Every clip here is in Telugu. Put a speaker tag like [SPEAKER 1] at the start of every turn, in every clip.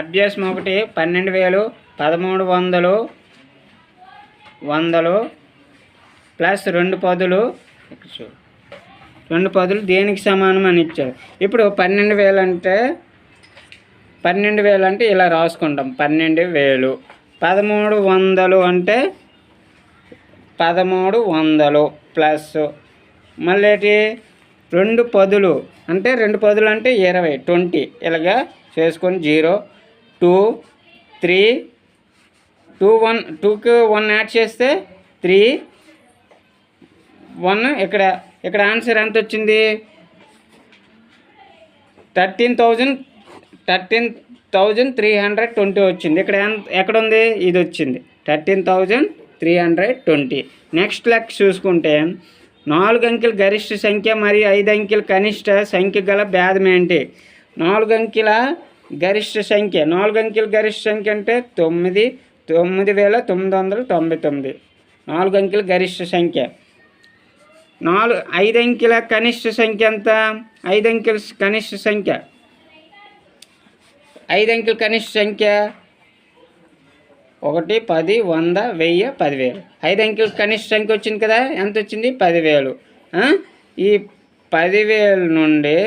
[SPEAKER 1] అభ్యాసం 1 12,000 1300 ప్లస్ 2 పదులు దేనికి సమానం అని ఇచ్చారు. ఇప్పుడు 12,000 అంటే ఇలా రాసుకుంటాం. 12,000 1300 అంటే 1300 ప్లస్ మళ్ళీ 2 పదులు అంటే 20 20 ఇలాగా చేసుకొని 0 2 3 2 1 2కి 1 యాడ్ చేస్తే 3 1 ఇక్కడ ఆన్సర్ ఎంత వచ్చింది? 13,320 వచ్చింది. ఇక్కడ ఎక్కడ ఉంది? ఇది వచ్చింది 13,320. నెక్స్ట్ లెక్క చూసుకుంటే 4 అంకెల గరిష్ట సంఖ్య మరియు 5 అంకెల కనిష్ట సంఖ్య గల భేదం ఏంటి? 4 అంకెల గరిష్ట సంఖ్య అంటే 9,999. 4 అంకెల గరిష్ట సంఖ్య. 5 అంకెల కనిష్ట సంఖ్య ఎంత? 5 అంకెల కనిష్ట సంఖ్య 1 10 100 1000 10,000. 5 అంకెల కనిష్ట సంఖ్య వచ్చింది కదా, ఎంత వచ్చింది? 10,000. ఈ 10,000 నుండి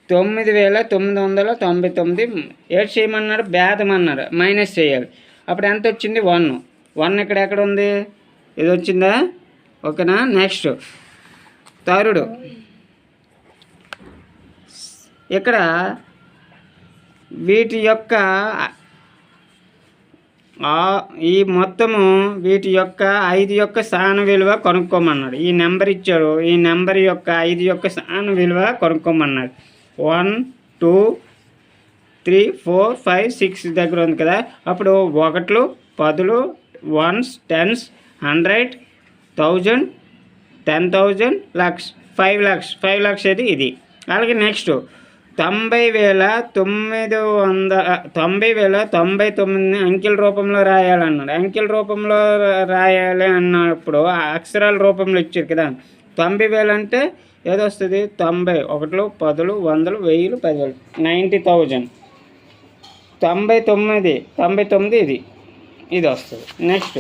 [SPEAKER 1] 9,999 ఏడు చేయమన్నారు, భేదం అన్నారు, మైనస్ చేయాలి. అప్పుడు ఎంత వచ్చింది? 1 ఎక్కడ ఉంది? ఇది వచ్చిందా? ఓకేనా. నెక్స్ట్ థర్డ్, ఇక్కడ వీటి యొక్క ఈ మొత్తము వీటి యొక్క 5 యొక్క స్థాన విలువ కనుక్కోమన్నాడు. ఈ నెంబర్ ఇచ్చాడు, ఈ నెంబర్ యొక్క 5 యొక్క స్థాన విలువ కనుక్కోమన్నాడు. 1 2 3 4 5 6 దగ్గర ఉంది కదా. అప్పుడు 1 10 1s 10s 100 1000 10,000 లక్ష 5 లక్ష అయితే ఇది. అలాగే నెక్స్ట్ 90,999 అంకెల రూపంలో రాయాలన్నాడు. అంకెల రూపంలో రాయాలి అన్నప్పుడు అక్షరాల రూపంలో ఇచ్చారు కదా. 90,000 అంటే ఏదో వస్తుంది? 90 1 10 100 1000 10,000 90,000. 99 ఇది వస్తుంది. నెక్స్ట్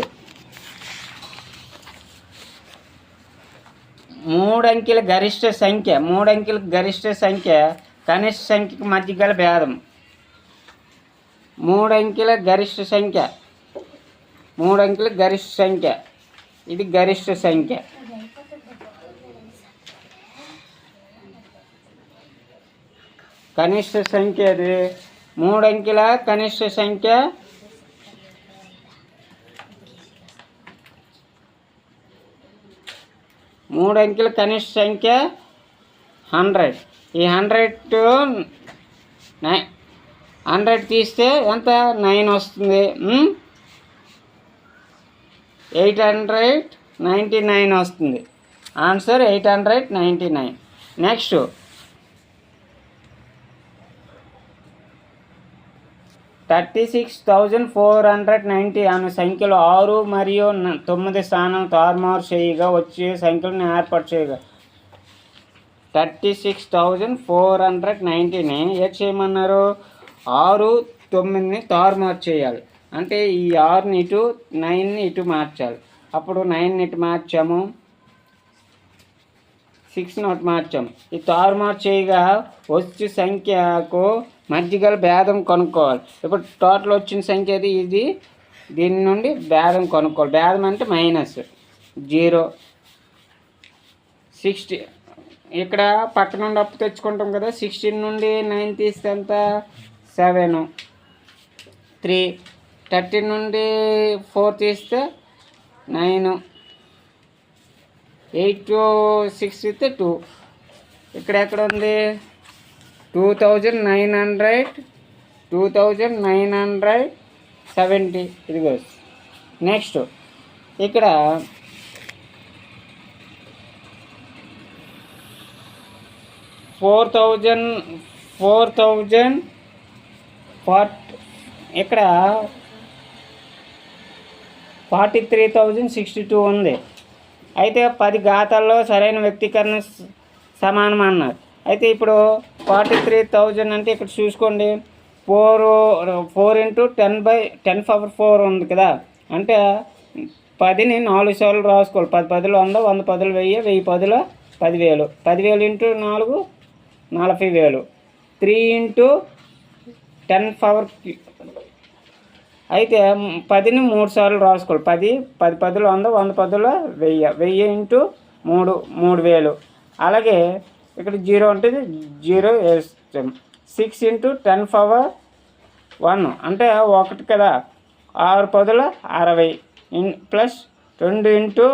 [SPEAKER 1] 3 అంకెల గరిష్ట సంఖ్య కనిష్ట సంఖ్యకి మధ్య గల భేదం. 3 అంకెల గరిష్ట సంఖ్య ఇది గరిష్ట సంఖ్య. కనిష్ట సంఖ్య అది 3 అంకెల కనిష్ట సంఖ్య 3 అంకెల కనిష్ట సంఖ్య 100. ఈ 100 తీస్తే ఎంత? 9 వస్తుంది. 899 వస్తుంది. ఆన్సర్ 899. నెక్స్ట్ 36,490 అనే సంఖ్యలో 6 మరియు 9 స్థానం తారుమారు చేయగా వచ్చే సంఖ్యలను ఏర్పాటు చేయగా 36,490ని ఏం చేయమన్నారు? 6 9ని తారుమారు చేయాలి. అంటే ఈ 6ని ఇటు 9ని ఇటు మార్చాలి. అప్పుడు 9ని ఇటు మార్చాము, 6ని ఒకటి మార్చాము. ఈ తారుమారు చేయగా వచ్చే సంఖ్యకు మధ్య గల భేదం కనుక్కోవాలి. ఇప్పుడు టోటల్ వచ్చిన సంఖ్య ఇది దీని నుండి భేదం కనుక్కోవాలి. భేదం అంటే మైనస్ 0 60. ఇక్కడ పక్క నుండి అప్పు తెచ్చుకుంటాం కదా. 16 నుండి 9 తీస్తే ఎంత? 7 3. 13 నుండి 4 తీస్తే 9. 8 to 6 తీస్తే 2. ఇక్కడ ఎక్కడ ఉంది? 2,970. ఇదిగో. నెక్స్ట్ ఇక్కడ 4,000 ఇక్కడ 43,062 ఉంది. అయితే 10 ఘాతాల్లో సరైన వ్యక్తీకరణ సమానం అన్నారు. అయితే ఇప్పుడు 43,000 అంటే ఇక్కడ చూసుకోండి, 4 ఇంటూ 10/10 ఉంది కదా, అంటే 10ని 4 సార్లు రాసుకోవాలి. 10 10లు 100, 100 10లు 1000, 1000 10లు 10,000, 10,000 ఇంటూ 4 40,000, 3 ఇంటూ 10 అయితే 10ని 3 సార్లు రాసుకోవాలి. 10 10 10లు 100, 100 10లు 1000, 1000 ఇంటూ 3 3,000. అలాగే ఇక్కడ 0 ఉంటుంది, 0 వేస్తాం. 6 ఇంటూ 10 అంటే 1 కదా, 6 10లు 60 ప్లస్ 2 ఇంటూ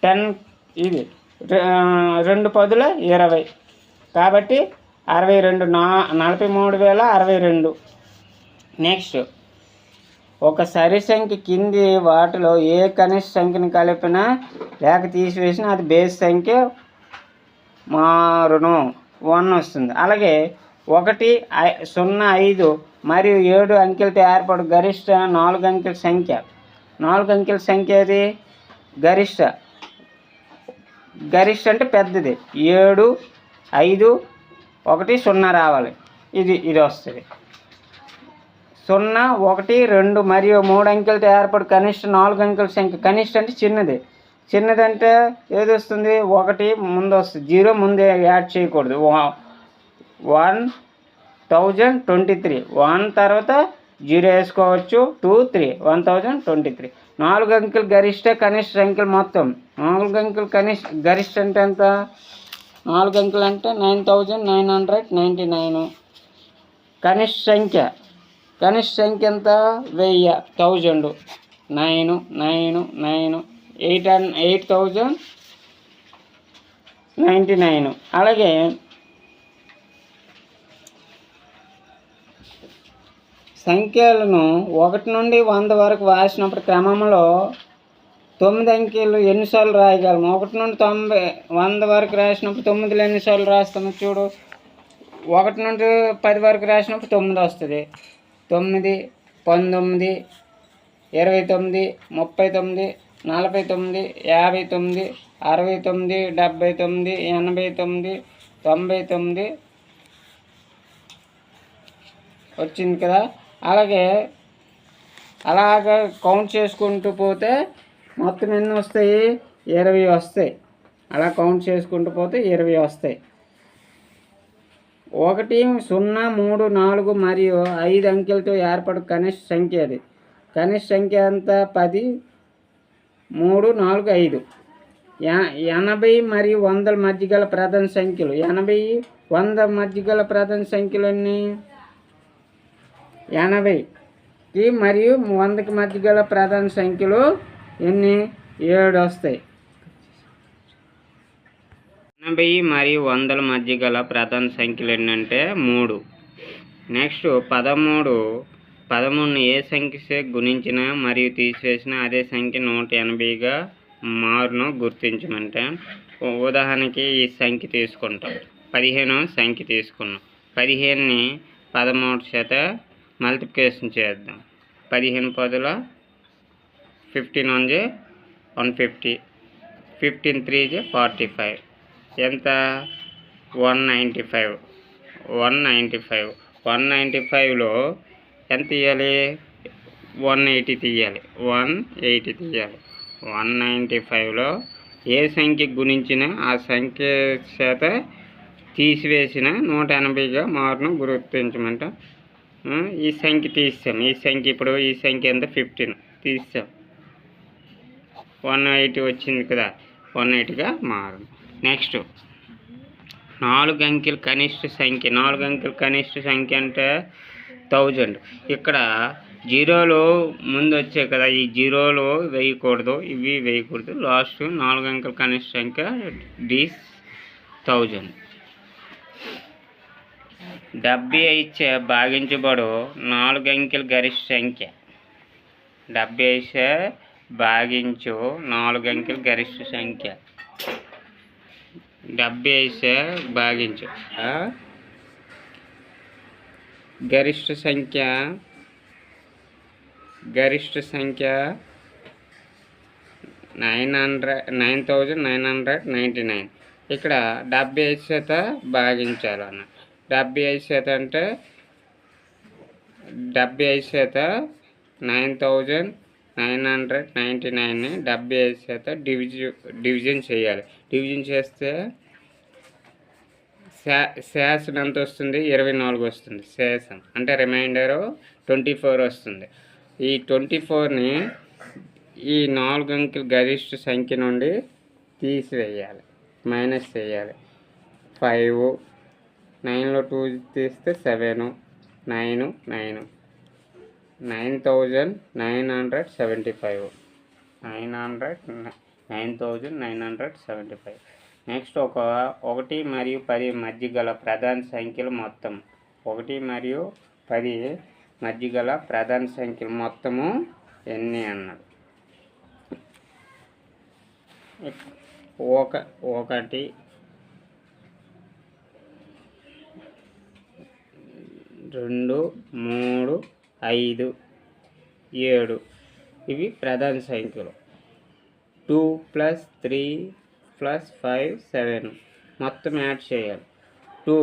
[SPEAKER 1] 10 ఇది 2 10లు 20, కాబట్టి 62 43,062. నెక్స్ట్, ఒక సరి సంఖ్య కింది వాటిలో ఏ కనిష్ట సంఖ్యను కలిపినా లేక తీసివేసినా అది బేస్ సంఖ్య మారును, 1 వస్తుంది. అలాగే 1 0 5 మరియు 7 అంకెలతో ఏర్పడు గరిష్ట 4 అంకెల సంఖ్య. 4 అంకెల సంఖ్య అది గరిష్ట అంటే పెద్దది. 7 5 1 0 రావాలి, ఇది వస్తుంది. 0 1 2 మరియు 3 అంకెలతో ఏర్పడు కనిష్ట 4 అంకెల సంఖ్య. కనిష్ట అంటే చిన్నదంటే ఏది వస్తుంది, 1 ముందు వస్తుంది, 0 ముందే యాడ్ చేయకూడదు. 1023, 1 తర్వాత 0 వేసుకోవచ్చు, 2 3 1023. 4 అంకెల గరిష్ట కనిష్ట సంఖ్యలు మొత్తం. 4 అంకెల గరిష్ట అంటే ఎంత, 4 అంకెలు అంటే 9999. కనిష్ట సంఖ్య ఎంత, 1000 8,099. అలాగే సంఖ్యలను 1 నుండి 100 వరకు రాసినప్పుడు క్రమంలో 9 అంకెలు ఎన్నిసార్లు రాయగలము? 1 నుండి 100 వరకు రాసినప్పుడు 9లు ఎన్నిసార్లు రాస్తాము చూడు. 1 నుండి 10 వరకు రాసినప్పుడు 9 వస్తుంది. 9 19 29 39 49 59 69 79 89 99 వచ్చింది కదా. అలాగ కౌంట్ చేసుకుంటూ పోతే మొత్తం ఎన్ని వస్తాయి, 20 వస్తాయి. అలా కౌంట్ చేసుకుంటూ పోతే 20 వస్తాయి. 1 0 3 4 మరియు 5 అంకెలతో ఏర్పడు కనిష్ట సంఖ్య. అది కనిష్ట సంఖ్య ఎంత, 10 3 4 5. 80 మరియు 100 మధ్య గల ప్రధాన సంఖ్యలు. 80 100 మధ్య గల ప్రధాన సంఖ్యలు ఎన్ని, 80కి మరియు 100కి మధ్య గల ప్రధాన సంఖ్యలు ఎన్ని, 7 వస్తాయి. 80 మరియు 100 మధ్య గల ప్రధాన సంఖ్యలు ఏంటంటే 3. నెక్స్ట్ 13ను ఏ సంఖ్య గుణించినా మరియు తీసివేసినా అదే సంఖ్య 180గా మారును గుర్తించమంటే, ఉదాహరణకి ఈ సంఖ్య తీసుకుంటాం. 15 సంఖ్య తీసుకున్నాం. 15ని 13 చేత మల్టిప్లికేషన్ చేద్దాం. 15 10ల 15 1 150, 15 3 45. ఎంత, 195. 195లో ఎంత తీయాలి, 180 తీయాలి. 195లో ఏ సంఖ్య గుణించినా ఆ సంఖ్య చేత తీసివేసిన 180గా మారును గుర్తించమంట. ఈ సంఖ్య తీసాం. ఈ సంఖ్య ఎంత, 15 తీసాం. 180 వచ్చింది కదా, 180గా మారు. నెక్స్ట్ 4 అంకెల కనిష్ట సంఖ్య. 4 అంకెల కనిష్ట సంఖ్య అంటే 1000. ఇక్కడ 0లు ముందు వచ్చాయి కదా, ఈ 0లు వేయకూడదు, ఇవి వేయకూడదు. లాస్ట్ 4 అంకెల కనిష్ట సంఖ్య 1000. 75 భాగించబడు 4 అంకెల గరిష్ట సంఖ్య. 75 భాగించు 4 అంకెల గరిష్ట సంఖ్య. 75 భాగించు గరిష్ట సంఖ్య 9999. ఇక్కడ 75% భాగించాలన్న. 75% అంటే 75% 9999ని 75% డివిజన్ చేయాలి. డివిజన్ చేస్తే శాసన ఎంత వస్తుంది? 24 వస్తుంది. శేషం అంటే రిమైండరు 24 వస్తుంది. ఈ 24ని ఈ 4 అంకెల గరిష్ట సంఖ్య నుండి తీసివేయాలి, మైనస్ చేయాలి. 5 9లో 2 తీస్తే 7 9 9975 9975. నెక్స్ట్ 1 మరియు 10 మధ్య గల ప్రధాన సంఖ్యలు మొత్తం. 1 మరియు 10 మధ్య గల ప్రధాన సంఖ్యలు మొత్తము ఎన్ని అన్నాడు. 1 2 3 5 7 ఇవి ప్రధాన సంఖ్యలు. 2 + 3 + 5 7 మొత్తం యాడ్ చేయాలి. 2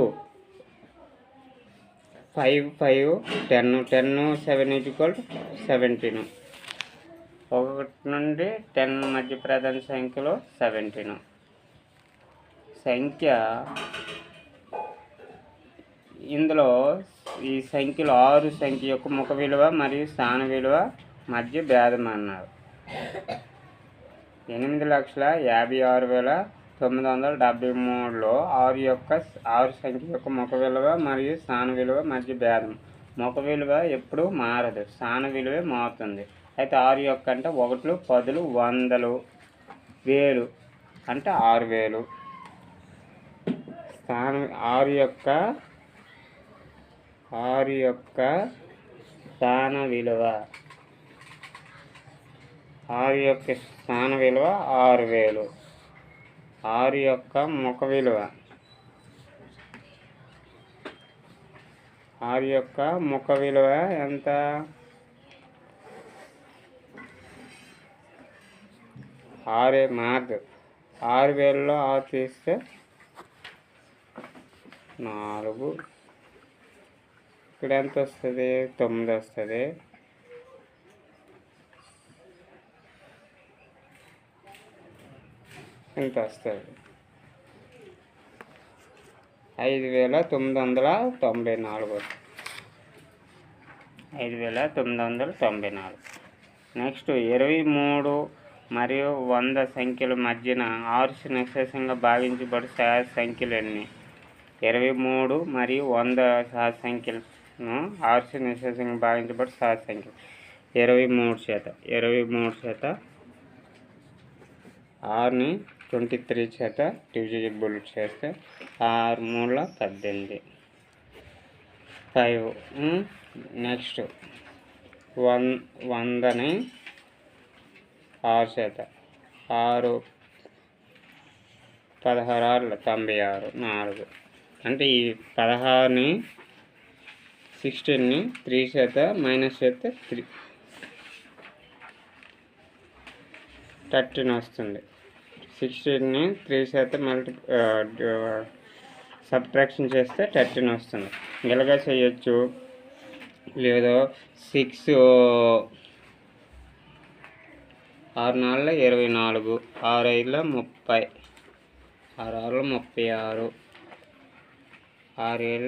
[SPEAKER 1] 5 5 10 10 7 = 17. 1 నుండి 10 మధ్య ప్రధాన సంఖ్యలో 17. సంఖ్య ఇందులో ఈ సంఖ్యలో 6 సంఖ్య యొక్క ముఖ విలువ మరియు స్థాన విలువ మధ్య భేదం అన్నారు. 8,56,973లో 6 సంఖ్య యొక్క ముఖ విలువ మరియు స్థాన విలువ మధ్య భేదం. ముఖ విలువ ఎప్పుడు మారదు, స్థాన విలువే మారుతుంది. అయితే 6 యొక్క అంటే 1 10 100 1000 అంటే 6000. స్థానం 6 యొక్క స్థాన విలువ 6000. 6 యొక్క ముఖ విలువ 6 యొక్క ముఖ విలువ ఎంత? 6 మార్క్. 6000లో 6 తీస్తే 4. ఇక్కడ ఎంత వస్తుంది? 9 వస్తుంది. 5,994. 5,994. నెక్స్ట్ 23 మరియు 100 సంఖ్యల మధ్యన ఆర్స్ నిశ్శేషంగా భావించబడి సహజ సంఖ్యలు ఎన్ని? 23 మరియు 100 సహజ సంఖ్యలను ఆర్స్ నిశ్శేషంగా భావించబడి సహజ సంఖ్యలు 23%. 6ని 23 చేత డివిజిబుల్ చేస్తే 6 3 18. 5. నెక్స్ట్ 100ని 6 చేత 6 16 96 4. అంటే ఈ 16ని 16ని 3 చేత మైనస్ చేస్తే 13 వస్తుంది. 16ని 3 చేత సబ్ట్రాక్షన్ చేస్తే 13 వస్తుంది. ఇలాగా చేయొచ్చు. లేదా 6 6 4 24, 6 5 30, 6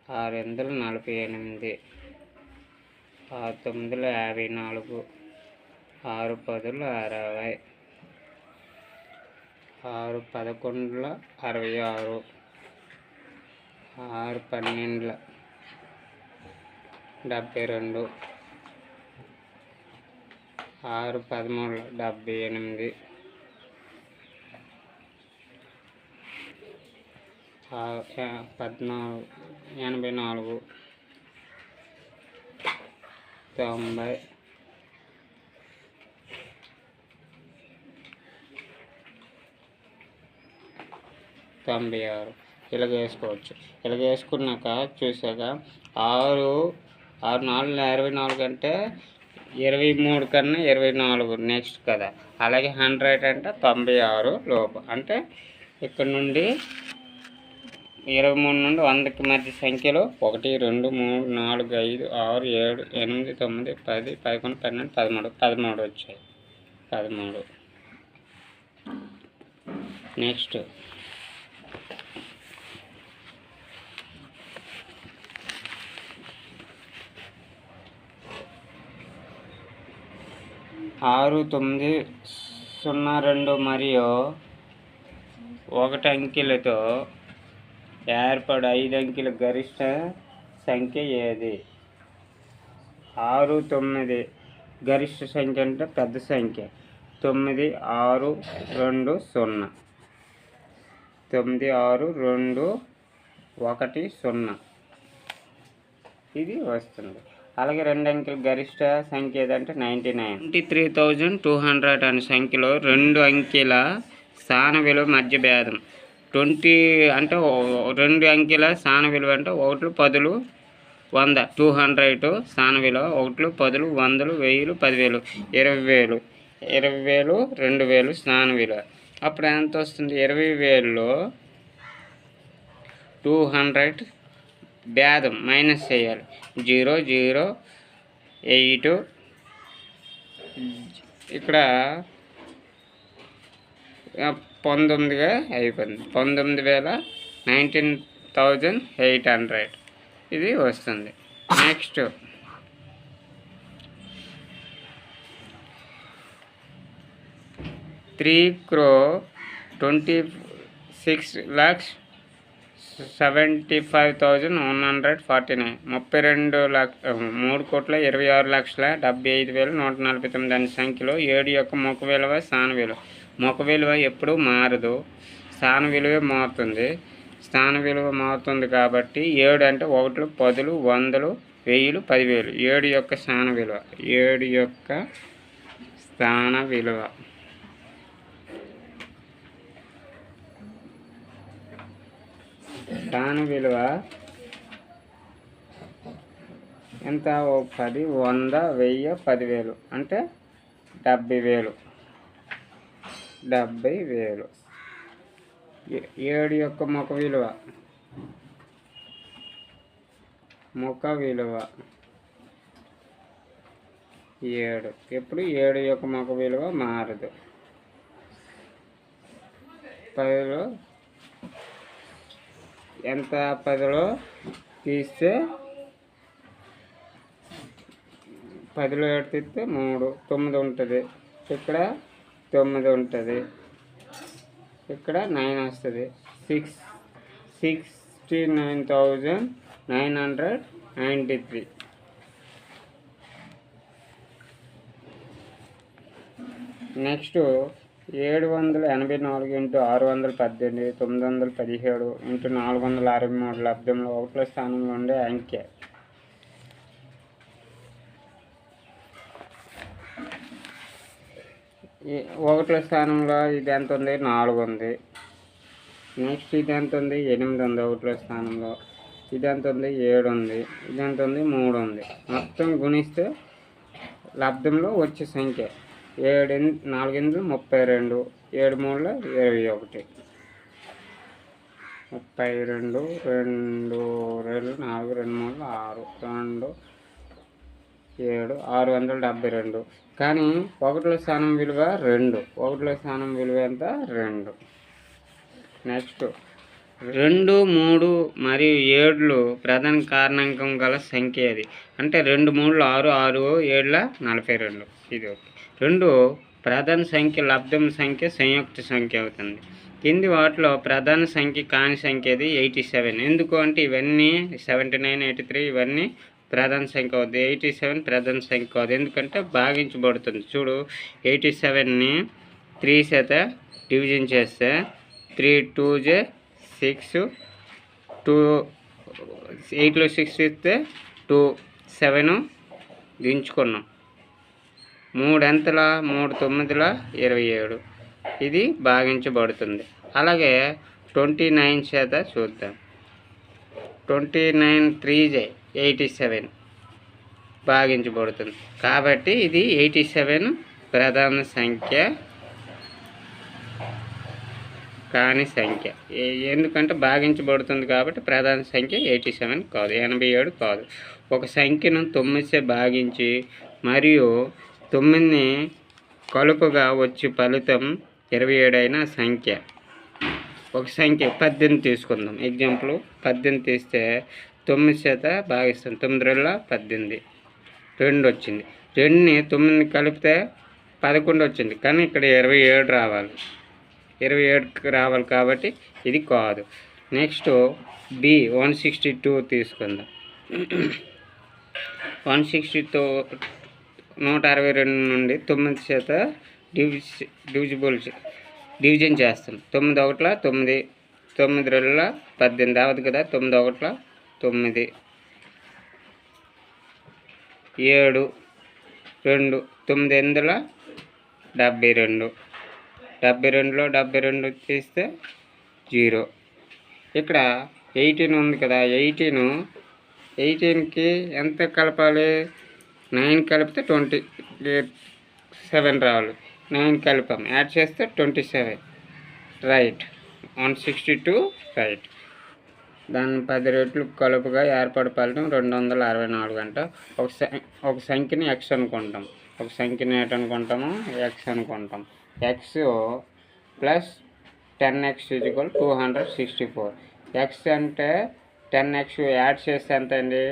[SPEAKER 1] 6 36, 6 7 42, 6 8 48, 6 9 54, 6 10 60, 6 11 66, 6 12 72, 6 13 78, 14 84, 90, 96. ఇలాగ వేసుకోవచ్చు. ఇలాగ వేసుకున్నాక చూసాక 6 6 4 24 అంటే 23 కన్నా 24 నెక్స్ట్ కదా. అలాగే 100 అంటే 96 లోపు. అంటే ఇక్కడ నుండి 23 నుండి 100కి మధ్య సంఖ్యలో 1 2 3 4 5 6 7 8 9 10 11 12 13 వచ్చాయి. 13. నెక్స్ట్ 6 9 0 2 మరియు 1 అంకెలతో ఏర్పడు 5 అంకెల గరిష్ట సంఖ్య ఏది? 6 9 గరిష్ట సంఖ్య అంటే పెద్ద సంఖ్య. 9 6 2 0. 9 6 2 1 0 ఇది వస్తుంది. అలాగే 2 అంకెల గరిష్ట సంఖ్య ఏదంటే 99. 23,200 అనే సంఖ్యలో 2 అంకెల స్థాన విలువ మధ్య భేదం. 20 అంటే 2 అంకెల స్థాన విలువ అంటే 1 10 100. 200 స్థాన విలువ 1 10 100 1000 10,000 20,000 20,000 2,000 స్థాన విలువ. అప్పుడు ఎంత వస్తుంది? 20,000లో 200 భేదం మైనస్ చేయాలి. 0 0 8 ఇక్కడ 19గా అయిపోయింది. 19,800 ఇది వస్తుంది. నెక్స్ట్ 3,26,75,149 3,26,75,149 అనే సంఖ్యలో 7 యొక్క ముఖ విలువ స్థాన విలువ. ముఖ విలువ ఎప్పుడూ మారదు, స్థాన విలువే మారుతుంది. స్థాన విలువ మారుతుంది కాబట్టి 7 అంటే 1 10 100 1000 10,000 7 యొక్క స్థాన విలువ. 7 యొక్క స్థాన విలువ ఎంత? 10 100 1000 10,000 అంటే 70,000. 70,000. 7 యొక్క ముఖ విలువ 7. ఎప్పుడు 7 యొక్క ముఖ విలువ మారదు. 10లో ఎంత? 10లో తీస్తే 10లో 7 తీస్తే 3 9 ఉంటుంది. ఇక్కడ 9 ఉంటుంది. ఇక్కడ 9 వస్తుంది. 69,993. నెక్స్ట్ 784 × 618 917 × 463 లబ్ధంలో 1వ స్థానంలో ఉండే అంకె. ఒకటో స్థానంలో ఇది ఎంత ఉంది? 4 ఉంది. నెక్స్ట్ ఇది ఎంత ఉంది? 8 ఉంది. ఒకటో స్థానంలో ఇది ఎంత ఉంది? 7 ఉంది. ఇది ఎంత ఉంది? 3 ఉంది. మొత్తం గుణిస్తే లబ్ధంలో వచ్చే సంఖ్య 7 4 32 7 3 21 32 2 2 4 2 3 6 2 7 672. కానీ 1వ స్థానం విలువ 2. 1వ స్థానం విలువ ఎంత? 2. నెక్స్ట్ 2 3 మరియు 7లు ప్రధాన కారణాంకం గల సంఖ్య అది. అంటే 2 3 6 6 7 42. ఇది ఓకే. 2 ప్రధాన సంఖ్య లబ్ధం సంఖ్య సంయుక్త సంఖ్య అవుతుంది. కింది వాటిలో ప్రధాన సంఖ్య కాని సంఖ్య అది 87. ఎందుకు అంటే ఇవన్నీ 79 83 ఇవన్నీ ప్రధాన సంఖ్య అవుతుంది. 87 ప్రధాన సంఖ్య కాదు, ఎందుకంటే భాగించబడుతుంది. చూడు, 87ని 3 చేత డివిజన్ చేస్తే 3 2 6 2 8లో 6 ఇస్తే 2 7 దించుకున్నాం. 3 ఎంతల 3 9ల 27 ఇది భాగించబడుతుంది. అలాగే 29 చేత చూద్దాం. 29 3 87 భాగించబడుతుంది. కాబట్టి ఇది 87 ప్రధాన సంఖ్య కాని సంఖ్య. ఎందుకంటే భాగించబడుతుంది కాబట్టి ప్రధాన సంఖ్య 87 కాదు, 87 కాదు. ఒక సంఖ్యను 9చే భాగించి మరియు 9ని కలుపుగా వచ్చి ఫలితం 27 అయిన సంఖ్య. ఒక సంఖ్య 18 తీసుకుందాం. ఎగ్జాంపుల్ 18 తీస్తే 9 చేత భాగిస్తాం. 9 2 18, 2 వచ్చింది. 2ని 9ని కలిపితే 11 వచ్చింది. కానీ ఇక్కడ 27 రావాలి, 27 రావాలి కాబట్టి ఇది కాదు. నెక్స్ట్ బి 162 తీసుకుందాం. 162 162 నుండి 9 చేత డివిజన్ చేస్తాం. 9 1 9, 9 2 18 అవదు కదా. 9 1 9, 7 2, 9 8 72, 72లో 72 తీస్తే 0. ఇక్కడ 18 ఉంది కదా. 18కి ఎంత కలపాలి? 9 కలిపితే 27 రావాలి. 9 కలిపాం, యాడ్ చేస్తే 27. రైట్. 162 రైట్. దాన్ని 10 రెట్లు కలుపుగా ఏర్పడి ఫలితం 264 అంట. ఒక సంఖ్యని ఎక్స్ అనుకుంటాం. ఒక సంఖ్యని ఏంటనుకుంటాము? ఎక్స్ అనుకుంటాం. X plus 10x = 264. ఎక్స్ అంటే 10x యాడ్ చేస్తే ఎంత అండి?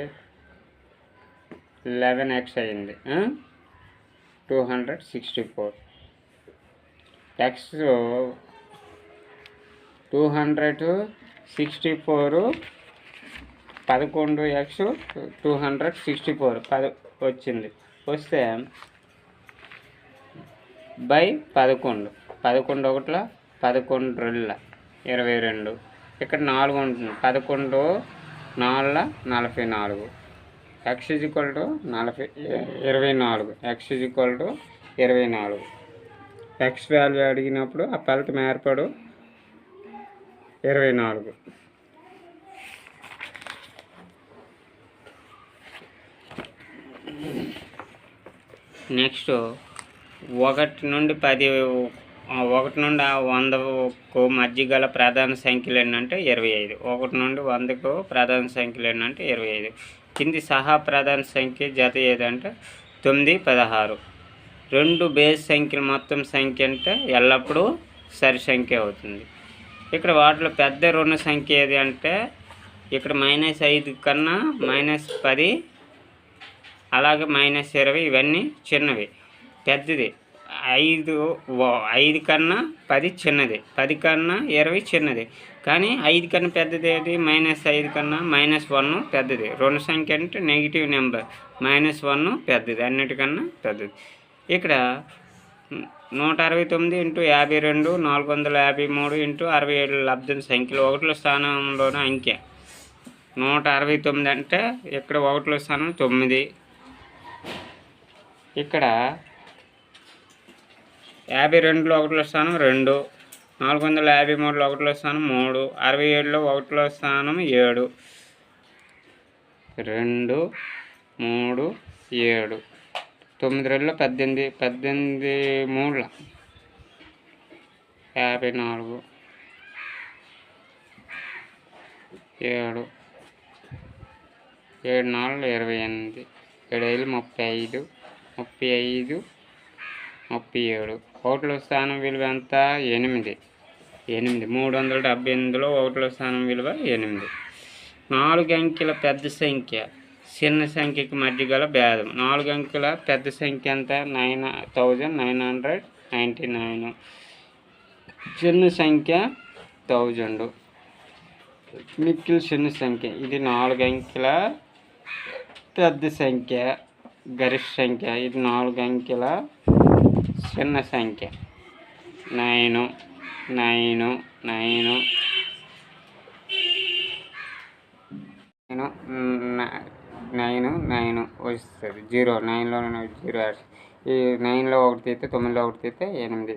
[SPEAKER 1] 11x అయింది. 264. ఎక్స్ 264 11x 264 వచ్చింది. వస్తే బై 11, 11 1 11 2 22. ఇక్కడ 4 ఉంటుంది. 11 4 44. x = 24. x = 24. ఎక్స్ వాల్యూ అడిగినప్పుడు ఆ ఫలితం ఏర్పడు 24. నెక్స్ట్ 1 నుండి 10, 1 నుండి 100కు మధ్య గల ప్రధాన సంఖ్యలు ఏంటంటే 25. 1 నుండి 100కు ప్రధాన సంఖ్యలు ఏంటంటే 25. కింది సహా ప్రధాన సంఖ్య జత ఏదంటే 9 16. 2 బేస్ సంఖ్యలు మొత్తం సంఖ్య అంటే ఎల్లప్పుడూ సరి సంఖ్య అవుతుంది. ఇక్కడ వాటిలో పెద్ద రుణ సంఖ్య ఏది అంటే ఇక్కడ -5 కన్నా -10, అలాగే -20 ఇవన్నీ చిన్నవి. పెద్దది 5 కన్నా 10 చిన్నది, 10 కన్నా 20 చిన్నది. కానీ 5 కన్నా పెద్దది ఏది? -5 కన్నా -1 పెద్దది. రుణ సంఖ్య అంటే నెగిటివ్ నెంబర్. -1 పెద్దది, అన్నిటికన్నా పెద్దది. ఇక్కడ 169 × 52 453 × 67 లబ్ధం సంఖ్యలు. 1వ స్థానంలోని అంకె 169 అంటే ఇక్కడ 1వ స్థానం 9. ఇక్కడ 52లో 1వ స్థానం 2, 453లో 1వ స్థానం 3, 67లో 1వ స్థానం 7. 2 3 7. 9 2 18, 18 3 54, 7 7 4 28, 7 5 35, 35 37. 1వ స్థానం విలువ ఎంత? 8. 378లో 1వ స్థానం విలువ 8. 4 అంకెల పెద్ద సంఖ్య చిన్న సంఖ్యకి మధ్య గల భేదం. 4 అంకెల పెద్ద సంఖ్య ఎంత? 9999. చిన్న సంఖ్య 1000. మిక్కిలి చిన్న సంఖ్య. ఇది 4 అంకెల పెద్ద సంఖ్య గరిష్ట సంఖ్య. ఇది 4 అంకెల చిన్న సంఖ్య 9 9 9 9 9 వస్తుంది. 0 9లో 0. ఈ 9లో 1 తీస్తే 9లో 1 తీస్తే 8.